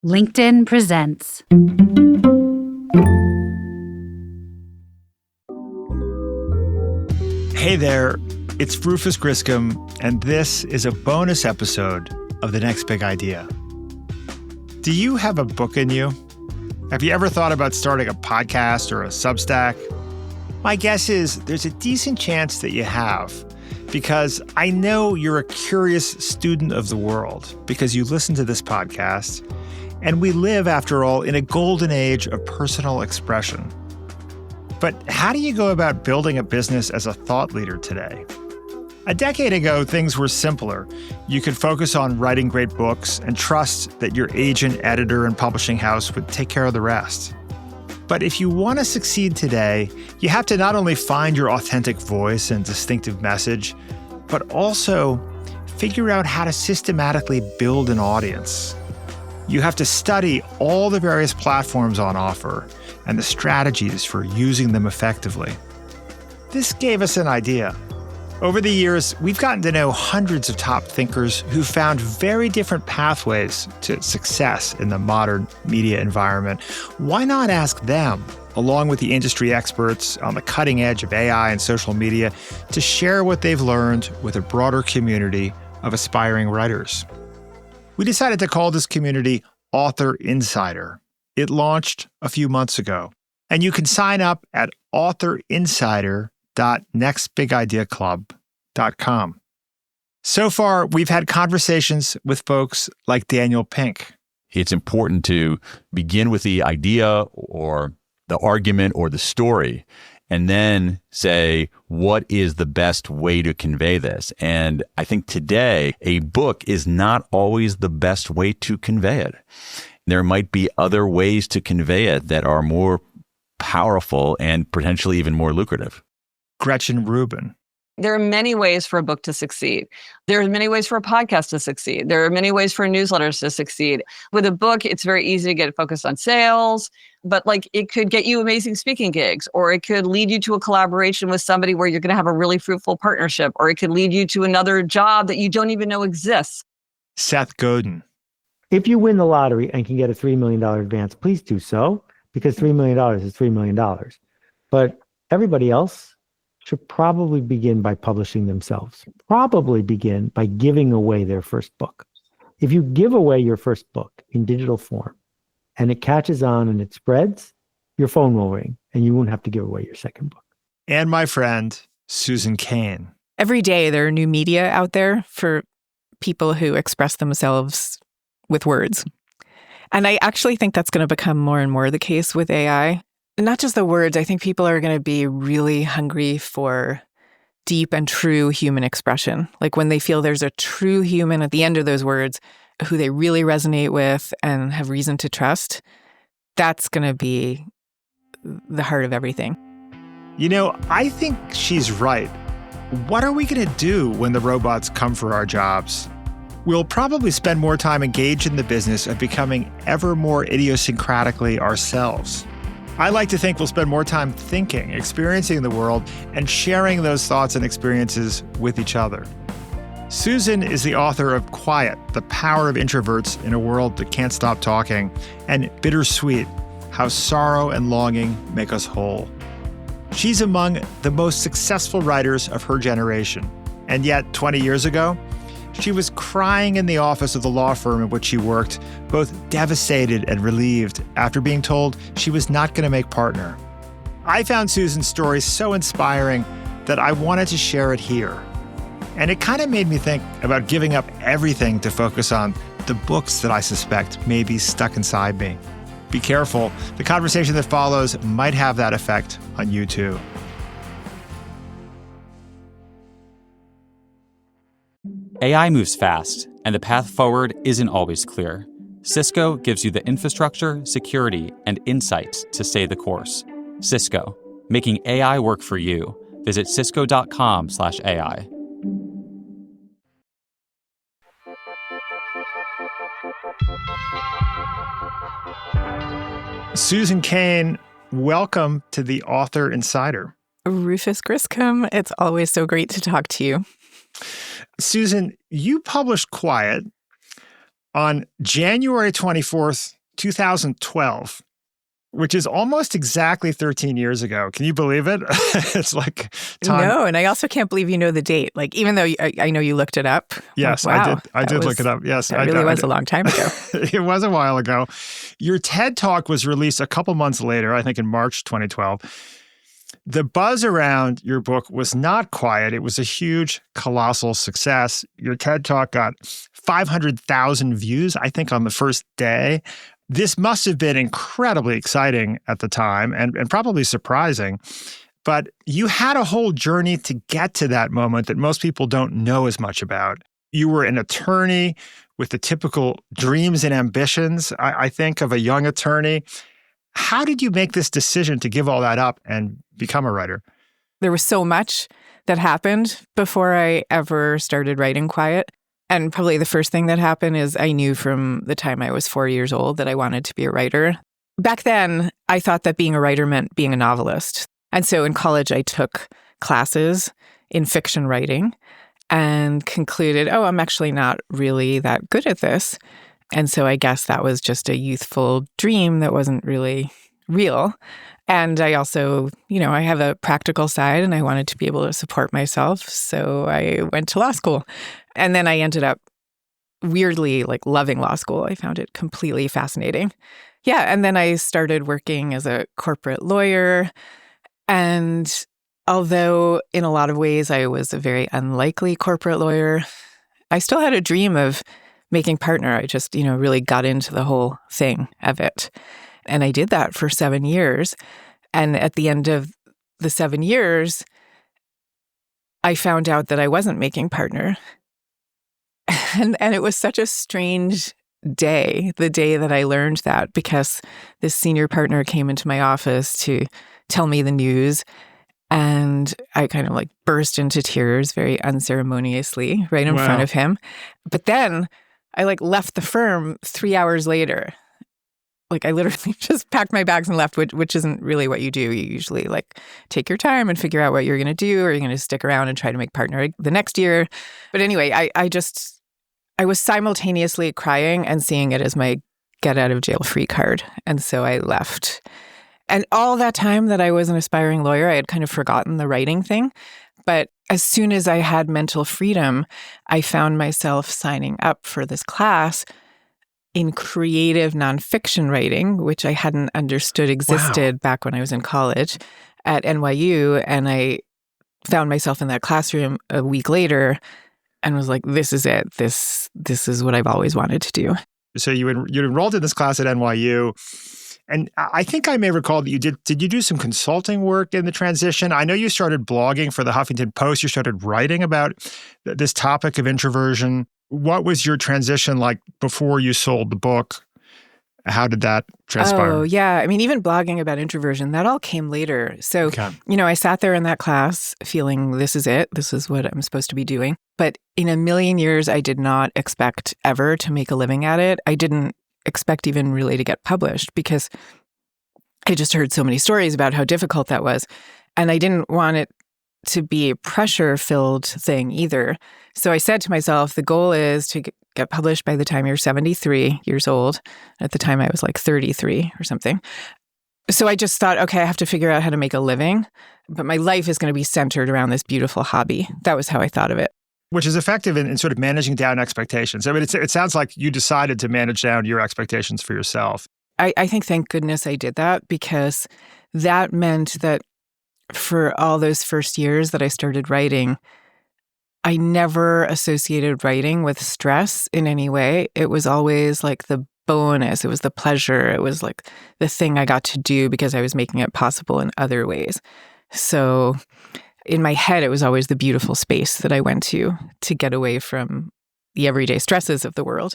LinkedIn presents. Hey there, it's Rufus Griscom, and this is a bonus episode of The Next Big Idea. Do you have a book in you? Have you ever thought about starting a podcast or a Substack? My guess is there's a decent chance that you have, because I know you're a curious student of the world because you listen to this podcast, and we live, after all, in a golden age of personal expression. But how do you go about building a business as a thought leader today? A decade ago, things were simpler. You could focus on writing great books and trust that your agent, editor, and publishing house would take care of the rest. But if you want to succeed today, you have to not only find your authentic voice and distinctive message, but also figure out how to systematically build an audience. You have to study all the various platforms on offer and the strategies for using them effectively. This gave us an idea. Over the years, we've gotten to know hundreds of top thinkers who found very different pathways to success in the modern media environment. Why not ask them, along with the industry experts on the cutting edge of AI and social media, to share what they've learned with a broader community of aspiring writers? We decided to call this community Author Insider. It launched a few months ago, and you can sign up at authorinsider.nextbigideaclub.com. So far, we've had conversations with folks like Daniel Pink. It's important to begin with the idea or the argument or the story, and then say, what is the best way to convey this? And I think today, a book is not always the best way to convey it. There might be other ways to convey it that are more powerful and potentially even more lucrative. Gretchen Rubin. There are many ways for a book to succeed. There are many ways for a podcast to succeed. There are many ways for newsletters to succeed. With a book, it's very easy to get focused on sales, but it could get you amazing speaking gigs, or it could lead you to a collaboration with somebody where you're going to have a really fruitful partnership, or it could lead you to another job that you don't even know exists. Seth Godin. If you win the lottery and can get a $3 million advance, please do so, because $3 million is $3 million. But everybody else should probably begin by publishing themselves. Probably begin by giving away their first book. If you give away your first book in digital form and it catches on and it spreads, your phone will ring and you won't have to give away your second book. And my friend, Susan Cain. Every day there are new media out there for people who express themselves with words. And I actually think that's going to become more and more the case with AI. Not just the words, I think people are going to be really hungry for deep and true human expression. Like when they feel there's a true human at the end of those words who they really resonate with and have reason to trust, that's going to be the heart of everything. You know, I think she's right. What are we going to do when the robots come for our jobs? We'll probably spend more time engaged in the business of becoming ever more idiosyncratically ourselves. I like to think we'll spend more time thinking, experiencing the world, and sharing those thoughts and experiences with each other. Susan is the author of Quiet, The Power of Introverts in a World That Can't Stop Talking, and Bittersweet, How Sorrow and Longing Make Us Whole. She's among the most successful writers of her generation. And yet, 20 years ago, she was crying in the office of the law firm in which she worked, both devastated and relieved after being told she was not going to make partner. I found Susan's story so inspiring that I wanted to share it here. And it kind of made me think about giving up everything to focus on the books that I suspect may be stuck inside me. Be careful. The conversation that follows might have that effect on you too. AI moves fast, and the path forward isn't always clear. Cisco gives you the infrastructure, security, and insights to stay the course. Cisco, making AI work for you. Visit cisco.com/AI. Susan Cain, welcome to the Author Insider. Rufus Griscom, it's always so great to talk to you. Susan, you published Quiet. On January 24th, 2012, which is almost exactly 13 years ago. Can you believe it? It's like time. No, and I also can't believe you know the date. Like, even though I know you looked it up. Yes, like, wow, I did look it up. Yes, that really was a long time ago. It was a while ago. Your TED Talk was released a couple months later, I think in March 2012. The buzz around your book was not quiet. It was a huge, colossal success. Your TED Talk got 500,000 views, I think, on the first day. This must have been incredibly exciting at the time and probably surprising. But you had a whole journey to get to that moment that most people don't know as much about. You were an attorney with the typical dreams and ambitions, I think, of a young attorney. How did you make this decision to give all that up and become a writer? There was so much that happened before I ever started writing Quiet. And probably the first thing that happened is I knew from the time I was 4 years old that I wanted to be a writer. Back then, I thought that being a writer meant being a novelist. And so in college, I took classes in fiction writing and concluded, oh, I'm actually not really that good at this. And so I guess that was just a youthful dream that wasn't really real. And I also, I have a practical side and I wanted to be able to support myself. So I went to law school. And then I ended up weirdly loving law school. I found it completely fascinating. Yeah. And then I started working as a corporate lawyer. And although in a lot of ways I was a very unlikely corporate lawyer, I still had a dream of making partner. I just, really got into the whole thing of it. And I did that for 7 years. And at the end of the 7 years, I found out that I wasn't making partner. And it was such a strange day, the day that I learned that, because this senior partner came into my office to tell me the news. And I kind of burst into tears very unceremoniously right in front of him. But then I left the firm 3 hours later. I literally just packed my bags and left, which isn't really what you do. You usually take your time and figure out what you're going to do, or you're going to stick around and try to make partner the next year. But anyway, I was simultaneously crying and seeing it as my get out of jail free card. And so I left. And all that time that I was an aspiring lawyer, I had kind of forgotten the writing thing. But as soon as I had mental freedom, I found myself signing up for this class in creative nonfiction writing, which I hadn't understood existed back when I was in college at NYU. And I found myself in that classroom a week later and was like, this is it. This is what I've always wanted to do. So you enrolled in this class at NYU. And I think I may recall that did you do some consulting work in the transition? I know you started blogging for the Huffington Post. You started writing about this topic of introversion. What was your transition like before you sold the book? How did that transpire? Oh, yeah. I mean, even blogging about introversion, that all came later. So, I sat there in that class feeling this is it. This is what I'm supposed to be doing. But in a million years, I did not expect ever to make a living at it. I didn't expect even really to get published because I just heard so many stories about how difficult that was. And I didn't want it to be a pressure-filled thing either. So I said to myself, the goal is to get published by the time you're 73 years old. At the time, I was 33 or something. So I just thought, okay, I have to figure out how to make a living, but my life is going to be centered around this beautiful hobby. That was how I thought of it. Which is effective in sort of managing down expectations. I mean, it sounds like you decided to manage down your expectations for yourself. I think, thank goodness I did that, because that meant that for all those first years that I started writing, I never associated writing with stress in any way. It was always the bonus. It was the pleasure. It was the thing I got to do because I was making it possible in other ways. So in my head, it was always the beautiful space that I went to get away from the everyday stresses of the world.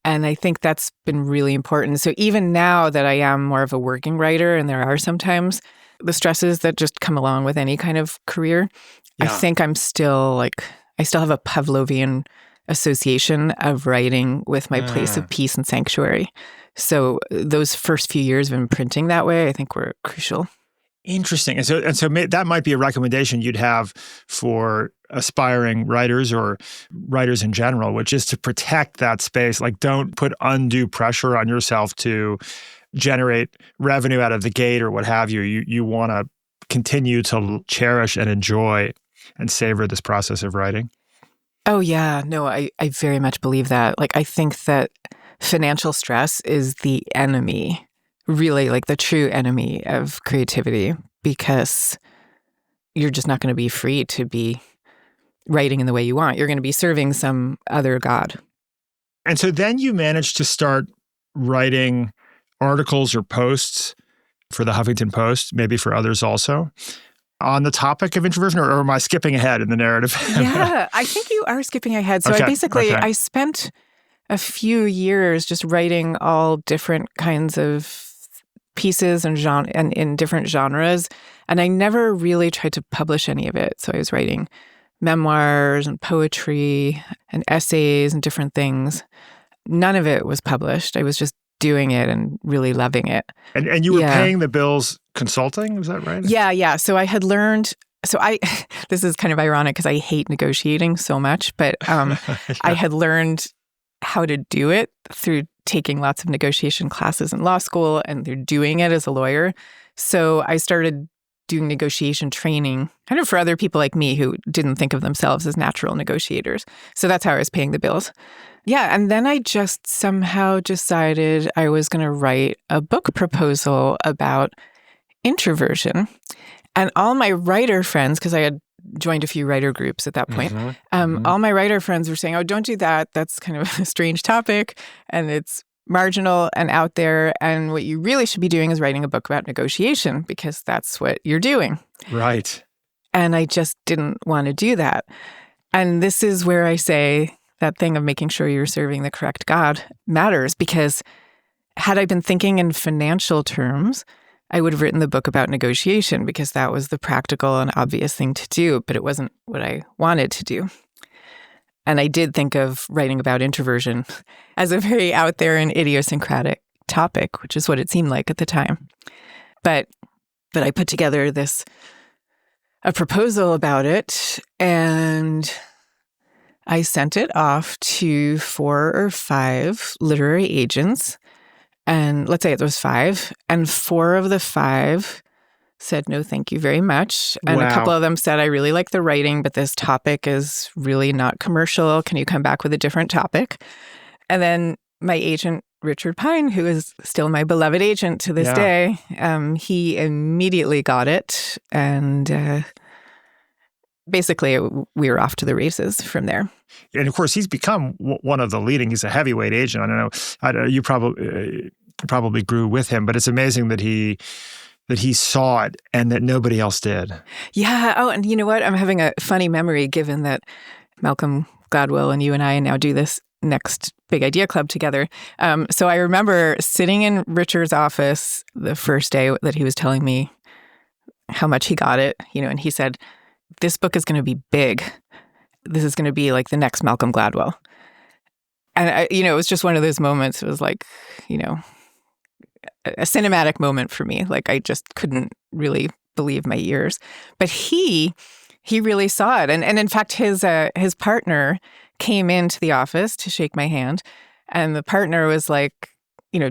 And I think that's been really important. So even now that I am more of a working writer, and there are sometimes the stresses that just come along with any kind of career, I think I'm still I still have a Pavlovian association of writing with my place of peace and sanctuary. So those first few years of imprinting that way, I think were crucial. Interesting. And so that might be a recommendation you'd have for aspiring writers or writers in general, which is to protect that space. Like, don't put undue pressure on yourself to generate revenue out of the gate or what have you. You want to continue to cherish and enjoy and savor this process of writing. Oh, yeah. No, I very much believe that. Like, I think that financial stress is the enemy, really, like the true enemy of creativity, because you're just not going to be free to be writing in the way you want. You're going to be serving some other god. And so then you managed to start writing articles or posts for the Huffington Post, maybe for others also, on the topic of introversion, or am I skipping ahead in the narrative? Yeah, I think you are skipping ahead. So I spent a few years just writing all different kinds of pieces and in different genres, and I never really tried to publish any of it. So I was writing memoirs and poetry and essays and different things. None of it was published. I was just doing it and really loving it. And you were paying the bills consulting, is that right? Yeah. So I had learned, this is kind of ironic because I hate negotiating so much, but I had learned how to do it through taking lots of negotiation classes in law school and through doing it as a lawyer. So I started doing negotiation training kind of for other people like me who didn't think of themselves as natural negotiators. So that's how I was paying the bills. Yeah, and then I just somehow decided I was going to write a book proposal about introversion. And all my writer friends, because I had joined a few writer groups at that point, all my writer friends were saying, oh, don't do that. That's kind of a strange topic, and it's marginal and out there. And what you really should be doing is writing a book about negotiation, because that's what you're doing. Right. And I just didn't want to do that. And this is where I say that thing of making sure you're serving the correct God matters, because had I been thinking in financial terms, I would have written the book about negotiation, because that was the practical and obvious thing to do, but it wasn't what I wanted to do. And I did think of writing about introversion as a very out there and idiosyncratic topic, which is what it seemed like at the time. But I put together a proposal about it, and I sent it off to 4 or 5 literary agents. And let's say it was 5, and 4 of the 5 said, no, thank you very much. And a couple of them said, I really like the writing, but this topic is really not commercial. Can you come back with a different topic? And then my agent, Richard Pine, who is still my beloved agent to this day, he immediately got it. And basically, we were off to the races from there. And of course, he's become one of the leading, he's a heavyweight agent. I don't know, you probably grew with him, but it's amazing that he saw it and that nobody else did. Yeah. Oh, and you know what? I'm having a funny memory, given that Malcolm Gladwell and you and I now do this next Big Idea Club together. So I remember sitting in Richard's office the first day that he was telling me how much he got it, and he said, this book is going to be big. This is going to be like the next Malcolm Gladwell. And, it was just one of those moments. It was like, a cinematic moment for me. Like, I just couldn't really believe my ears. But he really saw it. And in fact, his partner came into the office to shake my hand. And the partner was like,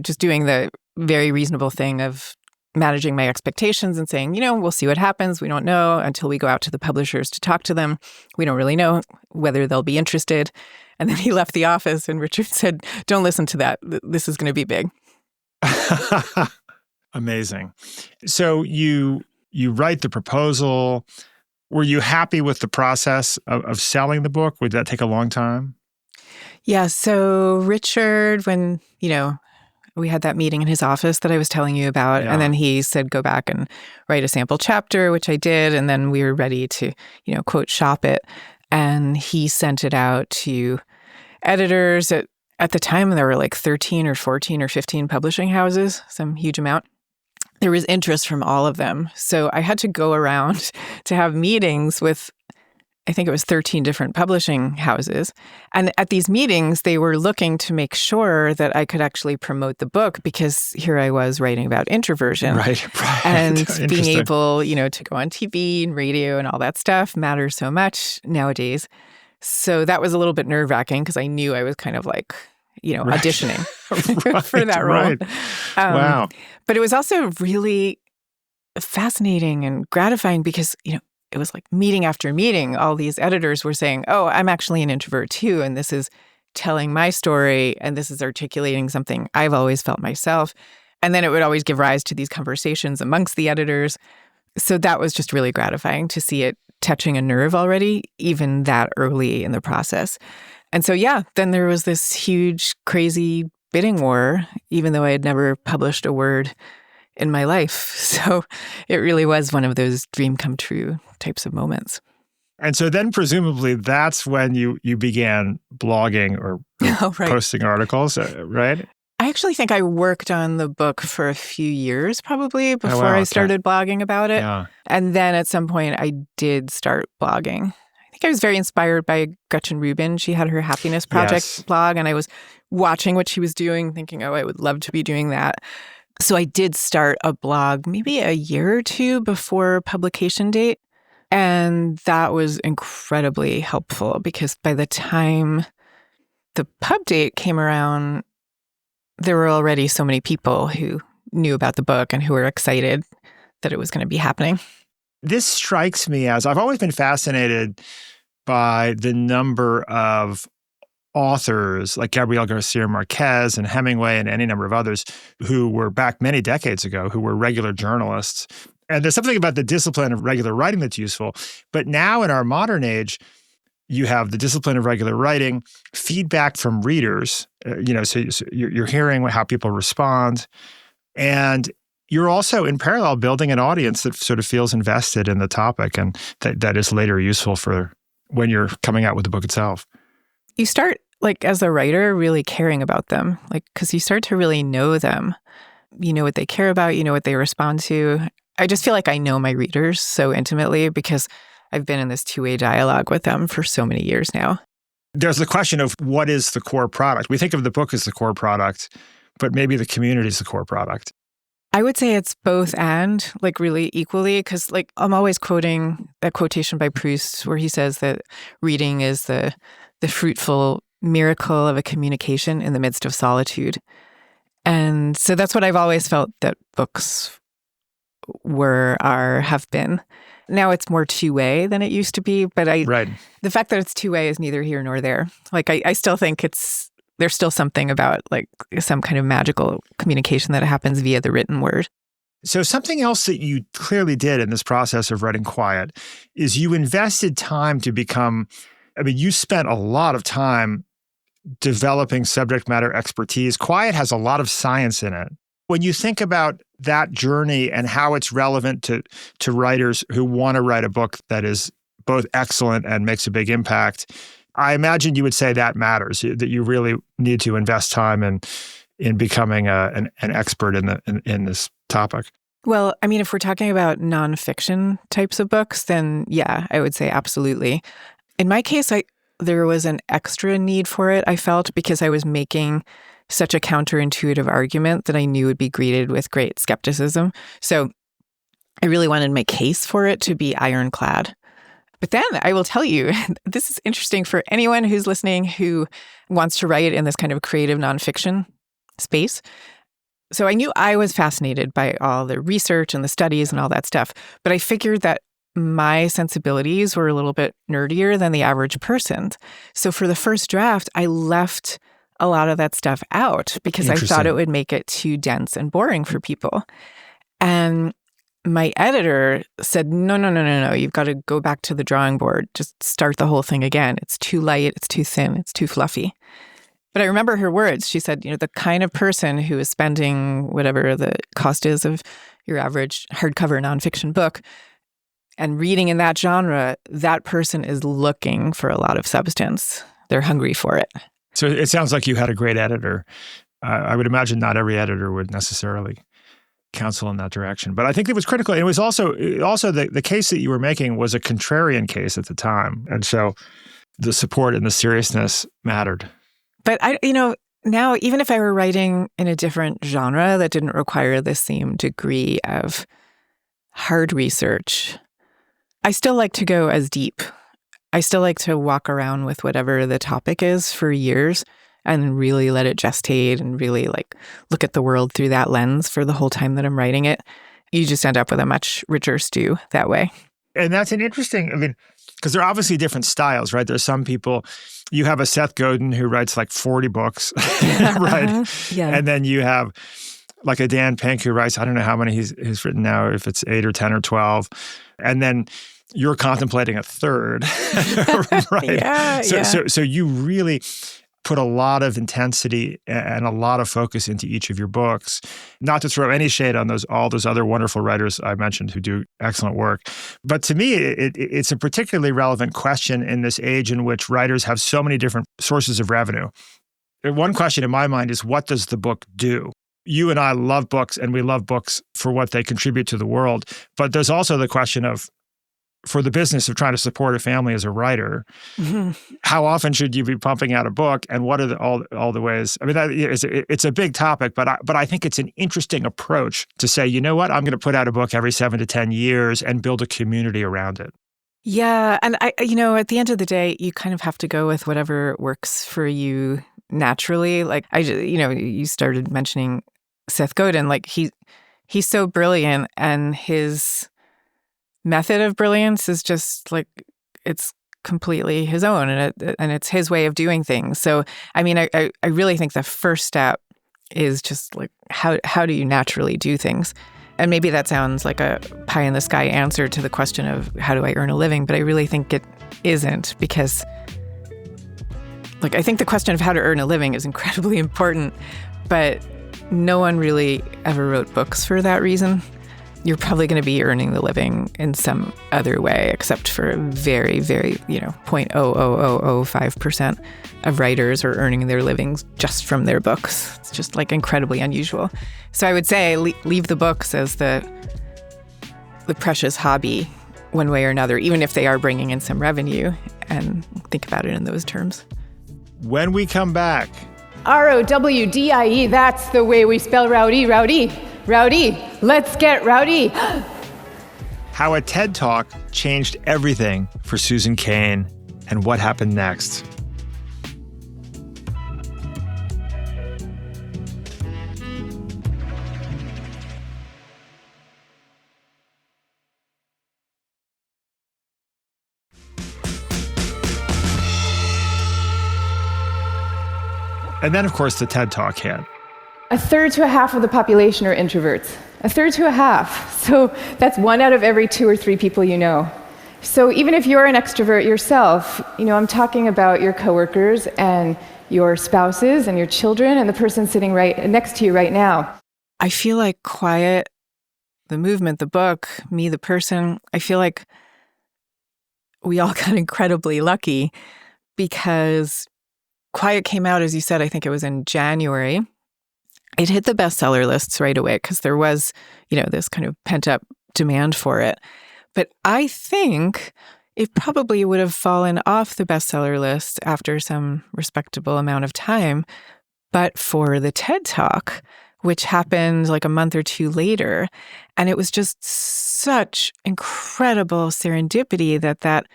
just doing the very reasonable thing of managing my expectations and saying, we'll see what happens. We don't know until we go out to the publishers to talk to them. We don't really know whether they'll be interested. And then he left the office, and Richard said, don't listen to that. This is going to be big. Amazing. So you write the proposal. Were you happy with the process of selling the book? Would that take a long time? Yeah. So Richard, when, we had that meeting in his office that I was telling you about, and then he said, go back and write a sample chapter, which I did. And then we were ready to, quote, shop it. And he sent it out to editors. At the time, there were like 13 or 14 or 15 publishing houses, some huge amount. There was interest from all of them. So I had to go around to have meetings with I think it was 13 different publishing houses. And at these meetings, they were looking to make sure that I could actually promote the book, because here I was writing about introversion. Right. And being Interesting. able, to go on TV and radio and all that stuff matters so much nowadays. So that was a little bit nerve-wracking, because I knew I was kind of like, auditioning for that role. Right. Wow. But it was also really fascinating and gratifying, because, it was like meeting after meeting, all these editors were saying, oh, I'm actually an introvert too, and this is telling my story, and this is articulating something I've always felt myself. And then it would always give rise to these conversations amongst the editors. So that was just really gratifying to see it touching a nerve already, even that early in the process. And so, then there was this huge, crazy bidding war, even though I had never published a word in my life. So it really was one of those dream come true types of moments. And so then presumably that's when you began blogging or posting articles, right? I actually think I worked on the book for a few years probably before I started blogging about it. Yeah. And then at some point I did start blogging. I think I was very inspired by Gretchen Rubin. She had her Happiness Project blog, and I was watching what she was doing, thinking, oh, I would love to be doing that. So I did start a blog maybe a year or two before publication date. And that was incredibly helpful, because by the time the pub date came around, there were already so many people who knew about the book and who were excited that it was going to be happening. This strikes me as, I've always been fascinated by the number of authors like Gabriel Garcia Marquez and Hemingway and any number of others who were back many decades ago, who were regular journalists. And there's something about the discipline of regular writing that's useful. But now in our modern age, you have the discipline of regular writing, feedback from readers, so you're hearing how people respond. And you're also in parallel building an audience that sort of feels invested in the topic, and that is later useful for when you're coming out with the book itself. You start, as a writer, really caring about them, because you start to really know them. You know what they care about, you know what they respond to. I just feel like I know my readers so intimately, because I've been in this two-way dialogue with them for so many years now. There's the question of what is the core product. We think of the book as the core product, but maybe the community is the core product. I would say it's both and, really equally, because I'm always quoting that quotation by Proust where he says that reading is the fruitful miracle of a communication in the midst of solitude. And so that's what I've always felt that books have been. Now it's more two-way than it used to be, but the fact that it's two-way is neither here nor there. I still think there's still something about some kind of magical communication that happens via the written word. So something else that you clearly did in this process of writing Quiet is you invested time to become, you spent a lot of time developing subject matter expertise. Quiet has a lot of science in it. When you think about that journey and how it's relevant to writers who want to write a book that is both excellent and makes a big impact, I imagine you would say that matters, that you really need to invest time in becoming an expert in this topic. Well, if we're talking about nonfiction types of books, then yeah, I would say absolutely. In my case, there was an extra need for it, I felt, because I was making such a counterintuitive argument that I knew would be greeted with great skepticism. So I really wanted my case for it to be ironclad. But then I will tell you, this is interesting for anyone who's listening who wants to write in this kind of creative nonfiction space. So I knew I was fascinated by all the research and the studies and all that stuff, but I figured that my sensibilities were a little bit nerdier than the average person's. So for the first draft, I left a lot of that stuff out because I thought it would make it too dense and boring for people. And my editor said, no, you've got to go back to the drawing board. Just start the whole thing again. It's too light, it's too thin, it's too fluffy. But I remember her words. She said, the kind of person who is spending whatever the cost is of your average hardcover nonfiction book and reading in that genre, that person is looking for a lot of substance. They're hungry for it. So it sounds like you had a great editor. I would imagine not every editor would necessarily counsel in that direction. But I think it was critical. It was also the case that you were making was a contrarian case at the time. And so the support and the seriousness mattered. But now, even if I were writing in a different genre that didn't require the same degree of hard research, I still like to go as deep. I still like to walk around with whatever the topic is for years and really let it gestate and really look at the world through that lens for the whole time that I'm writing it. You just end up with a much richer stew that way. And that's an interesting, because there are obviously different styles, right? There's some people, you have a Seth Godin who writes 40 books, right? Yeah. And then you have a Dan Pink who writes, I don't know how many he's written now, if it's 8 or 10 or 12. And then you're contemplating a third, right? So you really put a lot of intensity and a lot of focus into each of your books. Not to throw any shade on all those other wonderful writers I mentioned who do excellent work. But to me, it's a particularly relevant question in this age in which writers have so many different sources of revenue. One question in my mind is, what does the book do? You and I love books, and we love books for what they contribute to the world. But there's also the question of, for the business of trying to support a family as a writer, how often should you be pumping out a book, and what are all the ways? It's a big topic, but I think it's an interesting approach to say, you know what, I'm going to put out a book every 7 to 10 years and build a community around it. Yeah, and at the end of the day, you kind of have to go with whatever works for you naturally. You started mentioning Seth Godin. He's so brilliant, and his method of brilliance is just it's completely his own, and it's his way of doing things. So I really think the first step is just how do you naturally do things? And maybe that sounds like a pie in the sky answer to the question of how do I earn a living, but I really think it isn't, because I think the question of how to earn a living is incredibly important, but no one really ever wrote books for that reason. You're probably going to be earning the living in some other way, except for very, very, 0.00005% of writers are earning their livings just from their books. It's just incredibly unusual. So I would say leave the books as the precious hobby one way or another, even if they are bringing in some revenue, and think about it in those terms. When we come back, ROWDIE, that's the way we spell rowdy. Rowdy, let's get rowdy. how a TED Talk changed everything for Susan Cain, and what happened next. And then, of course, the TED Talk hit. A third to a half of the population are introverts. A third to a half. So that's 1 out of every 2 or 3 people you know. So even if you're an extrovert yourself, I'm talking about your coworkers and your spouses and your children and the person sitting right next to you right now. I feel like Quiet, the movement, the book, me, the person, I feel like we all got incredibly lucky because Quiet came out, as you said, I think it was in January. It hit the bestseller lists right away because there was, this kind of pent-up demand for it. But I think it probably would have fallen off the bestseller list after some respectable amount of time, but for the TED Talk, which happened like a month or 2 later. And it was just such incredible serendipity that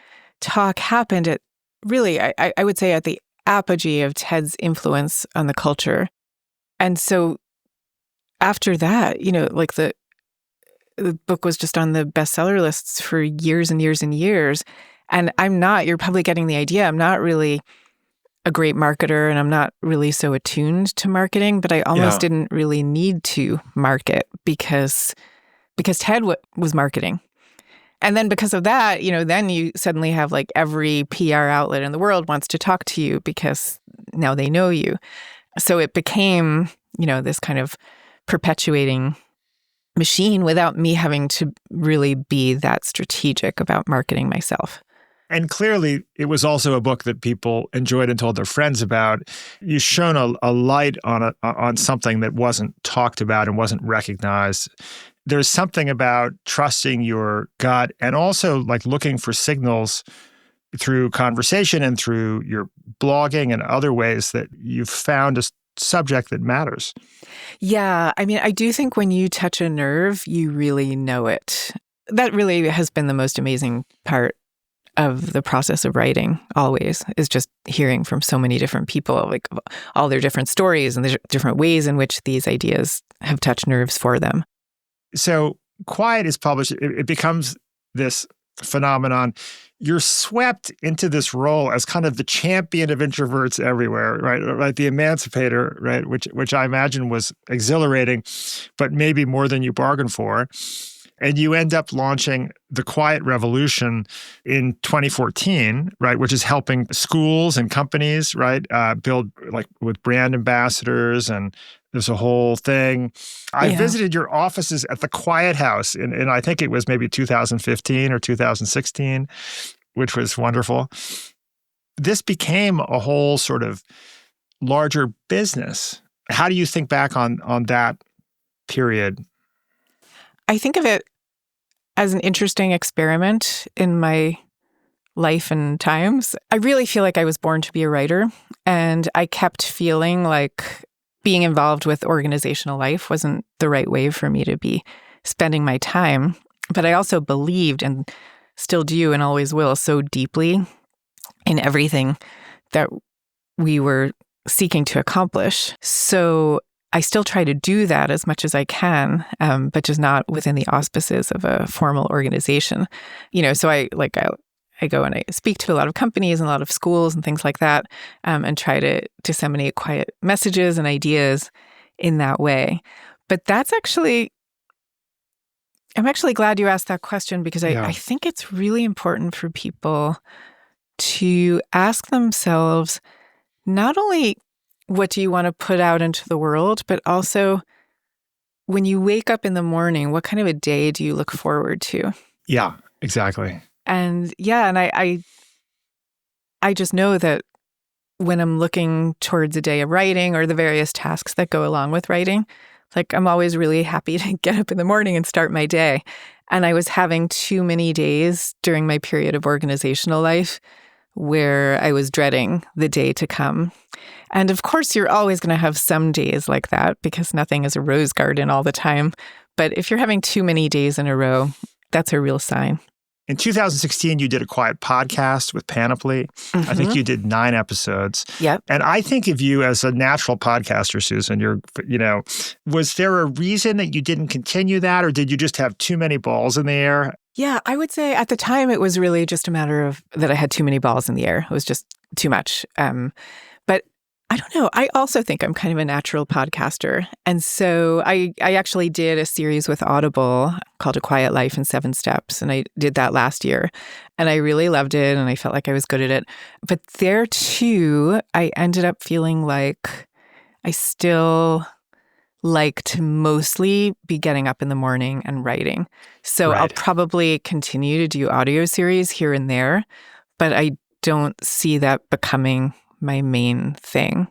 talk happened at really, I would say, at the apogee of TED's influence on the culture. And so after that, the book was just on the bestseller lists for years and years and years. And you're probably getting the idea, I'm not really a great marketer and I'm not really so attuned to marketing, but I almost didn't really need to market because TED was marketing. And then because of that, then you suddenly have like every PR outlet in the world wants to talk to you because now they know you. So it became, this kind of perpetuating machine without me having to really be that strategic about marketing myself. And clearly, it was also a book that people enjoyed and told their friends about. You shone a light on something that wasn't talked about and wasn't recognized. There's something about trusting your gut and also like looking for signals through conversation and through your blogging and other ways that you've found a subject that matters. Yeah. I mean, I do think when you touch a nerve, you really know it. That really has been the most amazing part of the process of writing always, is just hearing from so many different people, like all their different stories and the different ways in which these ideas have touched nerves for them. So Quiet is published. It becomes this phenomenon. You're swept into this role as kind of the champion of introverts everywhere, right? The emancipator, right? Which I imagine was exhilarating, but maybe more than you bargained for. And you end up launching the Quiet Revolution in 2014, right? Which is helping schools and companies, right, build like with brand ambassadors, and there's a whole thing. I visited your offices at the Quiet House in I think it was maybe 2015 or 2016, which was wonderful. This became a whole sort of larger business. How do you think back on that period? I think of it as an interesting experiment in my life and times. I really feel like I was born to be a writer, and I kept feeling like being involved with organizational life wasn't the right way for me to be spending my time. But I also believed, and still do and always will, so deeply in everything that we were seeking to accomplish. So I still try to do that as much as I can, but just not within the auspices of a formal organization. So I go and I speak to a lot of companies and a lot of schools and things like that, and try to disseminate quiet messages and ideas in that way. But I'm actually glad you asked that question, because I think it's really important for people to ask themselves not only what do you want to put out into the world, but also when you wake up in the morning, what kind of a day do you look forward to? Yeah, exactly. And I just know that when I'm looking towards a day of writing or the various tasks that go along with writing, like I'm always really happy to get up in the morning and start my day. And I was having too many days during my period of organizational life where I was dreading the day to come. And of course, you're always going to have some days like that, because nothing is a rose garden all the time. But if you're having too many days in a row, that's a real sign. In 2016, you did a Quiet podcast with Panoply. I think you did 9 episodes. Yep. And I think of you as a natural podcaster, Susan. Was there a reason that you didn't continue that, or did you just have too many balls in the air? Yeah, I would say at the time it was really just a matter of that I had too many balls in the air. It was just too much. But I don't know. I also think I'm kind of a natural podcaster. And so I actually did a series with Audible called A Quiet Life in 7 Steps. And I did that last year. And I really loved it. And I felt like I was good at it. But there too, I ended up feeling like I still like to mostly be getting up in the morning and writing. So I'll probably continue to do audio series here and there, but I don't see that becoming my main thing,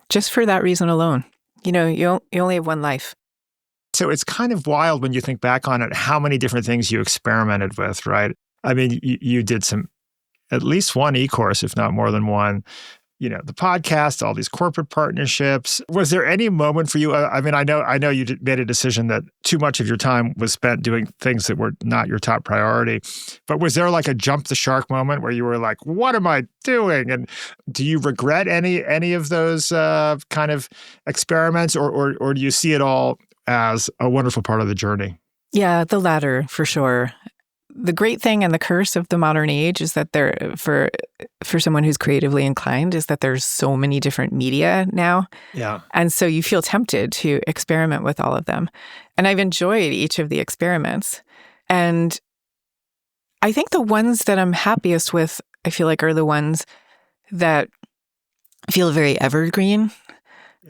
just for that reason alone. You only have one life. So it's kind of wild when you think back on it, how many different things you experimented with, right? I mean, you did at least one e-course, if not more than one. The podcast, all these corporate partnerships. Was there any moment for you? I mean, I know you made a decision that too much of your time was spent doing things that were not your top priority. But was there like a jump the shark moment where you were like, "What am I doing?" And do you regret any of those kind of experiments, or do you see it all as a wonderful part of the journey? Yeah, the latter for sure. The great thing and the curse of the modern age is that for someone who's creatively inclined, is that there's so many different media now. Yeah. And so you feel tempted to experiment with all of them. And I've enjoyed each of the experiments. And I think the ones that I'm happiest with, I feel like, are the ones that feel very evergreen,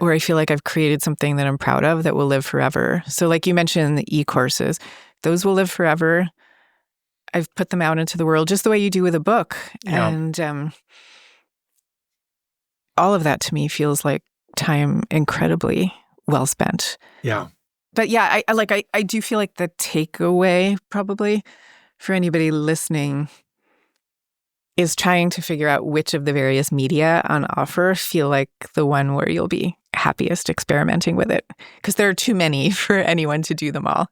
or I feel like I've created something that I'm proud of that will live forever. So like you mentioned, the e-courses, those will live forever. I've put them out into the world just the way you do with a book. Yeah. And all of that to me feels like time incredibly well spent. Yeah. But yeah, I do feel like the takeaway probably for anybody listening is trying to figure out which of the various media on offer feel like the one where you'll be happiest experimenting with it. Because there are too many for anyone to do them all.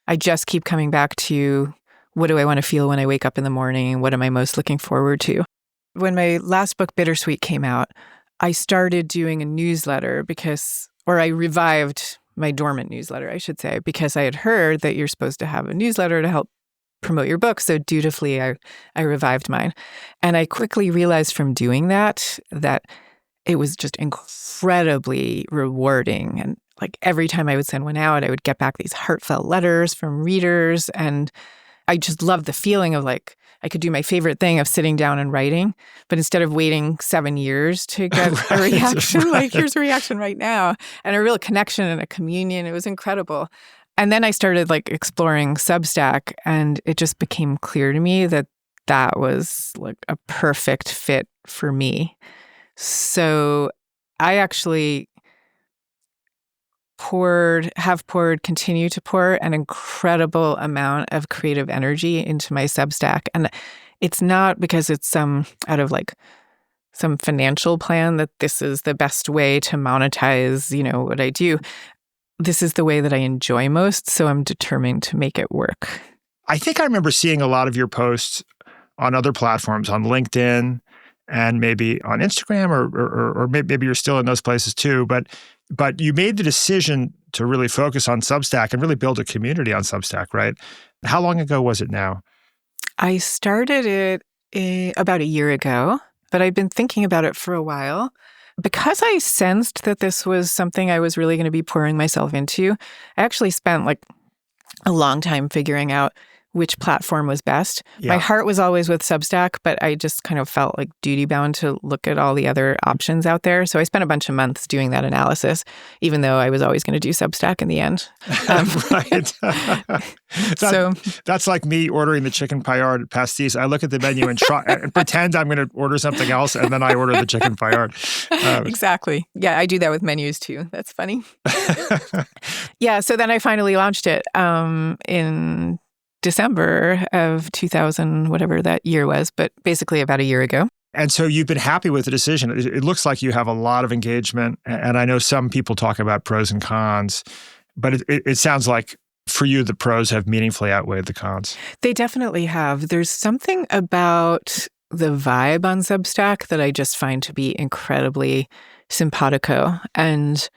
I just keep coming back to, what do I want to feel when I wake up in the morning? What am I most looking forward to? When my last book, Bittersweet, came out, I started doing a newsletter I revived my dormant newsletter, I should say, because I had heard that you're supposed to have a newsletter to help promote your book. So dutifully, I revived mine. And I quickly realized from doing that it was just incredibly rewarding. And like every time I would send one out, I would get back these heartfelt letters from readers. And I just loved the feeling of like, I could do my favorite thing of sitting down and writing, but instead of waiting 7 years to get a reaction, like here's a reaction right now, and a real connection and a communion. It was incredible. And then I started like exploring Substack, and it just became clear to me that that was like a perfect fit for me. So I actually continue to pour an incredible amount of creative energy into my Substack. And it's not because it's out of like some financial plan that this is the best way to monetize, what I do. This is the way that I enjoy most, so I'm determined to make it work. I think I remember seeing a lot of your posts on other platforms, on LinkedIn and maybe on Instagram, or maybe you're still in those places too. But you made the decision to really focus on Substack and really build a community on Substack, right? How long ago was it now? I started it about a year ago, but I've been thinking about it for a while. Because I sensed that this was something I was really going to be pouring myself into, I actually spent like a long time figuring out which platform was best. Yeah. My heart was always with Substack, but I just kind of felt like duty-bound to look at all the other options out there. So I spent a bunch of months doing that analysis, even though I was always going to do Substack in the end. Right. That's like me ordering the chicken paillard pastis. I look at the menu and try and pretend I'm going to order something else, and then I order the chicken paillard. Exactly. Yeah, I do that with menus too. That's funny. Yeah, so then I finally launched it in December of 2000, whatever that year was, but basically about a year ago. And so you've been happy with the decision. It looks like you have a lot of engagement. And I know some people talk about pros and cons, but it sounds like for you, the pros have meaningfully outweighed the cons. They definitely have. There's something about the vibe on Substack that I just find to be incredibly simpatico. And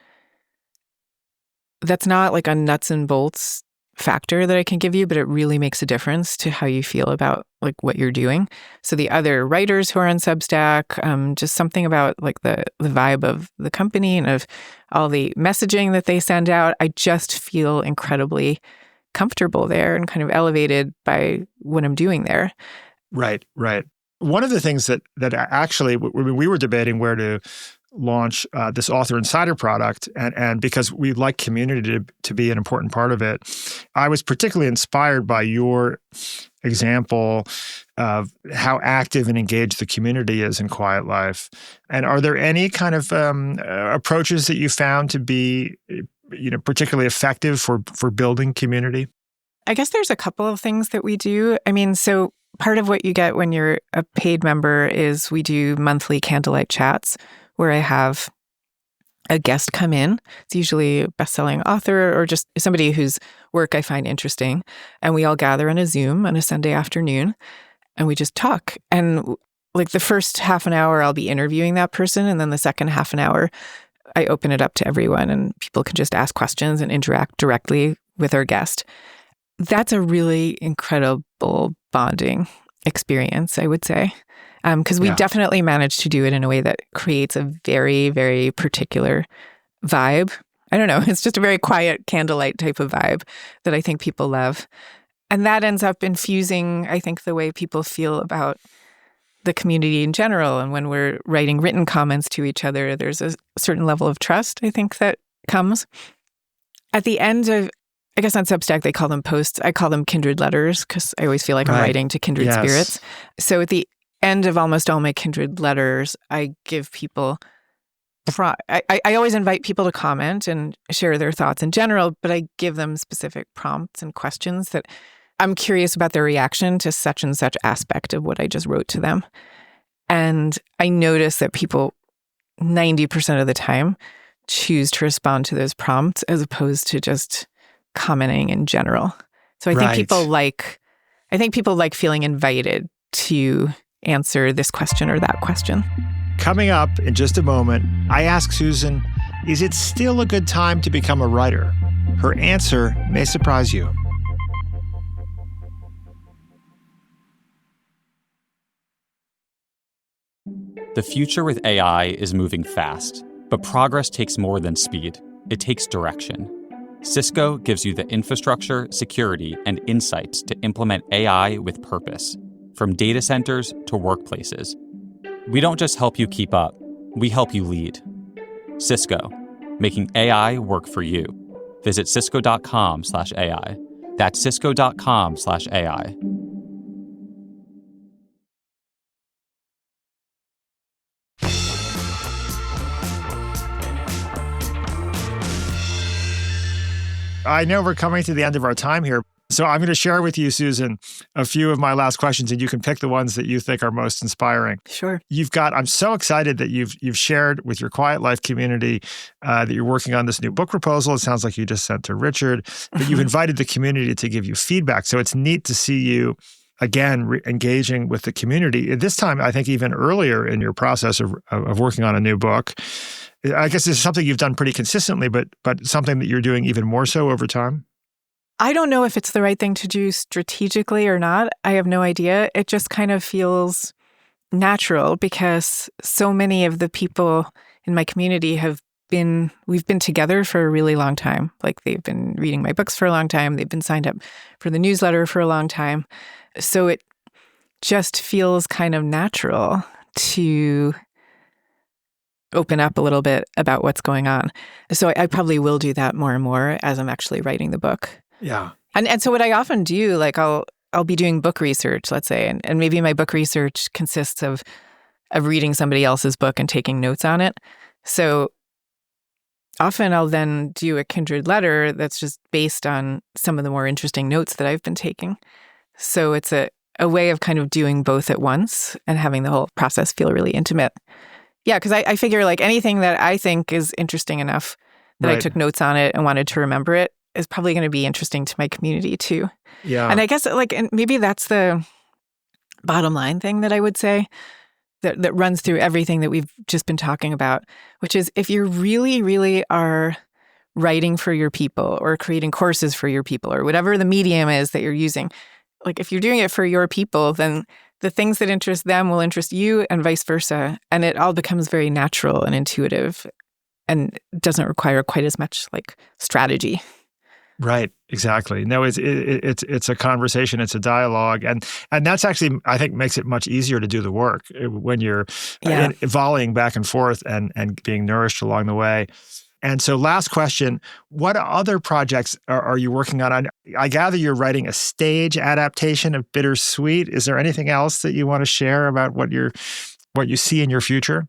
that's not like a nuts and bolts factor that I can give you, but it really makes a difference to how you feel about like what you're doing. So the other writers who are on Substack, just something about like the vibe of the company and of all the messaging that they send out, I just feel incredibly comfortable there and kind of elevated by what I'm doing there. Right. One of the things that actually we were debating where to launch this Author Insider product, and because we like community to be an important part of it, I was particularly inspired by your example of how active and engaged the community is in Quiet Life. And are there any kind of approaches that you found to be, particularly effective for building community? I guess there's a couple of things that we do. I mean, so part of what you get when you're a paid member is we do monthly candlelight chats, where I have a guest come in. It's usually a best-selling author or just somebody whose work I find interesting. And we all gather on a Zoom on a Sunday afternoon and we just talk. And like the first half an hour, I'll be interviewing that person. And then the second half an hour, I open it up to everyone and people can just ask questions and interact directly with our guest. That's a really incredible bonding experience, I would say. Because we definitely managed to do it in a way that creates a very, very particular vibe. I don't know. It's just a very quiet candlelight type of vibe that I think people love. And that ends up infusing, I think, the way people feel about the community in general. And when we're writing written comments to each other, there's a certain level of trust, I think, that comes. At the end of I guess on Substack, they call them posts. I call them kindred letters because I always feel like I'm Right. writing to kindred Yes. spirits. So at the end of almost all my kindred letters, I give people I always invite people to comment and share their thoughts in general, but I give them specific prompts and questions that I'm curious about their reaction to such and such aspect of what I just wrote to them. And I notice that people 90% of the time choose to respond to those prompts as opposed to just commenting in general. So I think people like feeling invited to answer this question or that question. Coming up in just a moment, I ask Susan, is it still a good time to become a writer? Her answer may surprise you. The future with AI is moving fast, but progress takes more than speed. It takes direction. Cisco gives you the infrastructure, security, and insights to implement AI with purpose, from data centers to workplaces. We don't just help you keep up, we help you lead. Cisco, making AI work for you. Visit cisco.com/AI. That's cisco.com/AI. I know we're coming to the end of our time here, so I'm going to share with you, Susan, a few of my last questions, and you can pick the ones that you think are most inspiring. Sure. I'm so excited that you've shared with your Quiet Life community that you're working on this new book proposal. It sounds like you just sent to Richard, but you've invited the community to give you feedback. So it's neat to see you again engaging with the community. This time, I think even earlier in your process of working on a new book. I guess this is something you've done pretty consistently, but something that you're doing even more so over time? I don't know if it's the right thing to do strategically or not. I have no idea. It just kind of feels natural because so many of the people in my community we've been together for a really long time. Like they've been reading my books for a long time. They've been signed up for the newsletter for a long time. So it just feels kind of natural to open up a little bit about what's going on. So I probably will do that more and more as I'm actually writing the book. Yeah. And so what I often do, like I'll be doing book research, let's say, and maybe my book research consists of reading somebody else's book and taking notes on it. So often I'll then do a kindred letter that's just based on some of the more interesting notes that I've been taking. So it's a way of kind of doing both at once and having the whole process feel really intimate. Yeah, because I figure like anything that I think is interesting enough that I took notes on it and wanted to remember it is probably going to be interesting to my community too. Yeah. And I guess and maybe that's the bottom line thing that I would say that runs through everything that we've just been talking about, which is if you really, really are writing for your people or creating courses for your people or whatever the medium is that you're using, like if you're doing it for your people, then the things that interest them will interest you and vice versa. And it all becomes very natural and intuitive and doesn't require quite as much like strategy. Right. Exactly. No, it's a conversation. It's a dialogue. And that's actually, I think, makes it much easier to do the work when you're volleying back and forth and being nourished along the way. And so last question, what other projects are you working on? I gather you're writing a stage adaptation of Bittersweet. Is there anything else that you want to share about what you see in your future?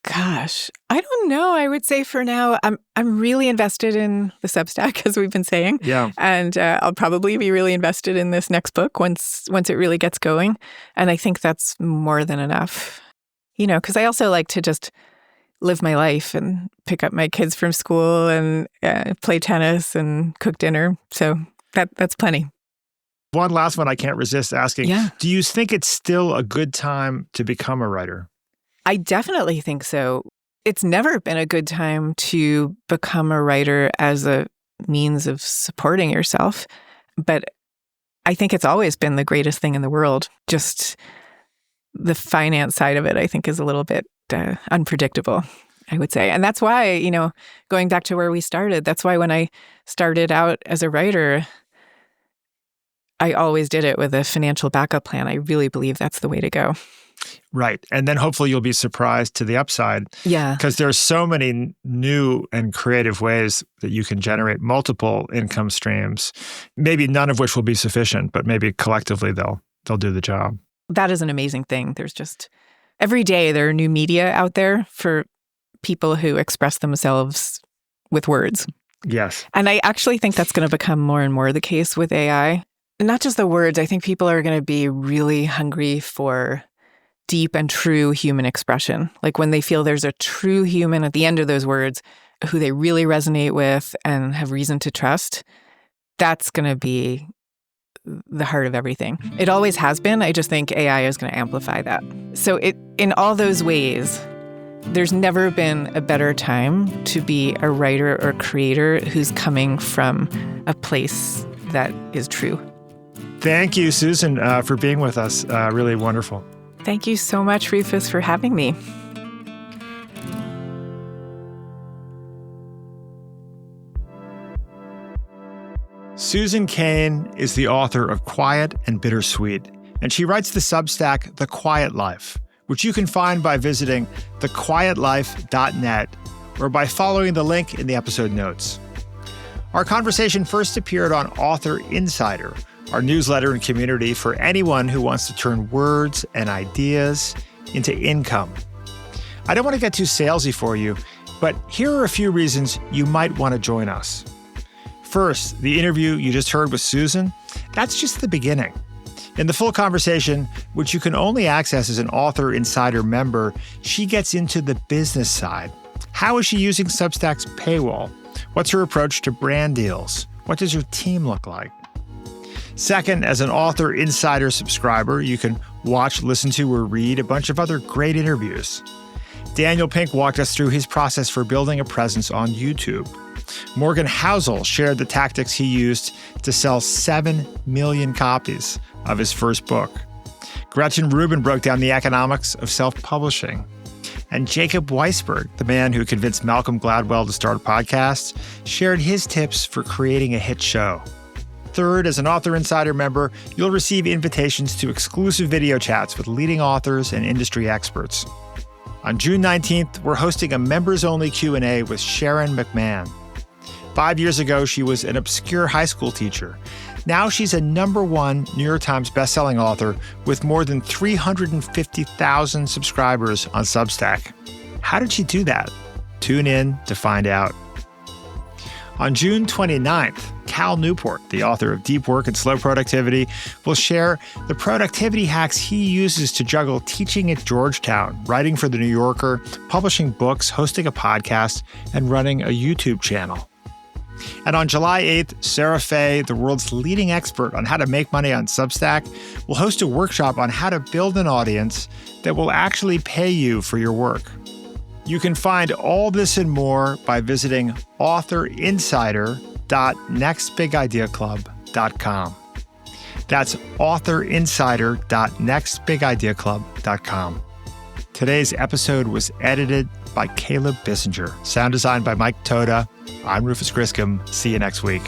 Gosh, I don't know. I would say for now, I'm really invested in the Substack, as we've been saying. Yeah. And I'll probably be really invested in this next book once it really gets going. And I think that's more than enough, because I also like to just live my life and pick up my kids from school and play tennis and cook dinner. So that's plenty. One last one I can't resist asking. Yeah. Do you think it's still a good time to become a writer? I definitely think so. It's never been a good time to become a writer as a means of supporting yourself. But I think it's always been the greatest thing in the world. Just the finance side of it, I think, is a little bit unpredictable, I would say. And that's why, going back to where we started, that's why when I started out as a writer, I always did it with a financial backup plan. I really believe that's the way to go. Right. And then hopefully you'll be surprised to the upside. Yeah. Because there's so many new and creative ways that you can generate multiple income streams, maybe none of which will be sufficient, but maybe collectively they'll do the job. That is an amazing thing. There's just every day there are new media out there for people who express themselves with words. Yes. And I actually think that's going to become more and more the case with AI. Not just the words. I think people are going to be really hungry for deep and true human expression. Like when they feel there's a true human at the end of those words who they really resonate with and have reason to trust, that's going to be the heart of everything. It always has been. I just think AI is going to amplify that. So in all those ways, there's never been a better time to be a writer or creator who's coming from a place that is true. Thank you, Susan, for being with us. Really wonderful. Thank you so much, Rufus, for having me. Susan Cain is the author of Quiet and Bittersweet, and she writes the Substack The Quiet Life, which you can find by visiting thequietlife.net or by following the link in the episode notes. Our conversation first appeared on Author Insider, our newsletter and community for anyone who wants to turn words and ideas into income. I don't want to get too salesy for you, but here are a few reasons you might want to join us. First, the interview you just heard with Susan, that's just the beginning. In the full conversation, which you can only access as an Author Insider member, she gets into the business side. How is she using Substack's paywall? What's her approach to brand deals? What does her team look like? Second, as an Author Insider subscriber, you can watch, listen to, or read a bunch of other great interviews. Daniel Pink walked us through his process for building a presence on YouTube. Morgan Housel shared the tactics he used to sell 7 million copies of his first book. Gretchen Rubin broke down the economics of self-publishing. And Jacob Weisberg, the man who convinced Malcolm Gladwell to start a podcast, shared his tips for creating a hit show. Third, as an Author Insider member, you'll receive invitations to exclusive video chats with leading authors and industry experts. On June 19th, we're hosting a members-only Q&A with Sharon McMahon. 5 years ago, she was an obscure high school teacher. Now she's a #1 New York Times bestselling author with more than 350,000 subscribers on Substack. How did she do that? Tune in to find out. On June 29th, Cal Newport, the author of Deep Work and Slow Productivity, will share the productivity hacks he uses to juggle teaching at Georgetown, writing for The New Yorker, publishing books, hosting a podcast, and running a YouTube channel. And on July 8th, Sarah Fay, the world's leading expert on how to make money on Substack, will host a workshop on how to build an audience that will actually pay you for your work. You can find all this and more by visiting authorinsider.nextbigideaclub.com. That's authorinsider.nextbigideaclub.com. Today's episode was edited by Caleb Bissinger. Sound design by Mike Toda. I'm Rufus Griscom. See you next week.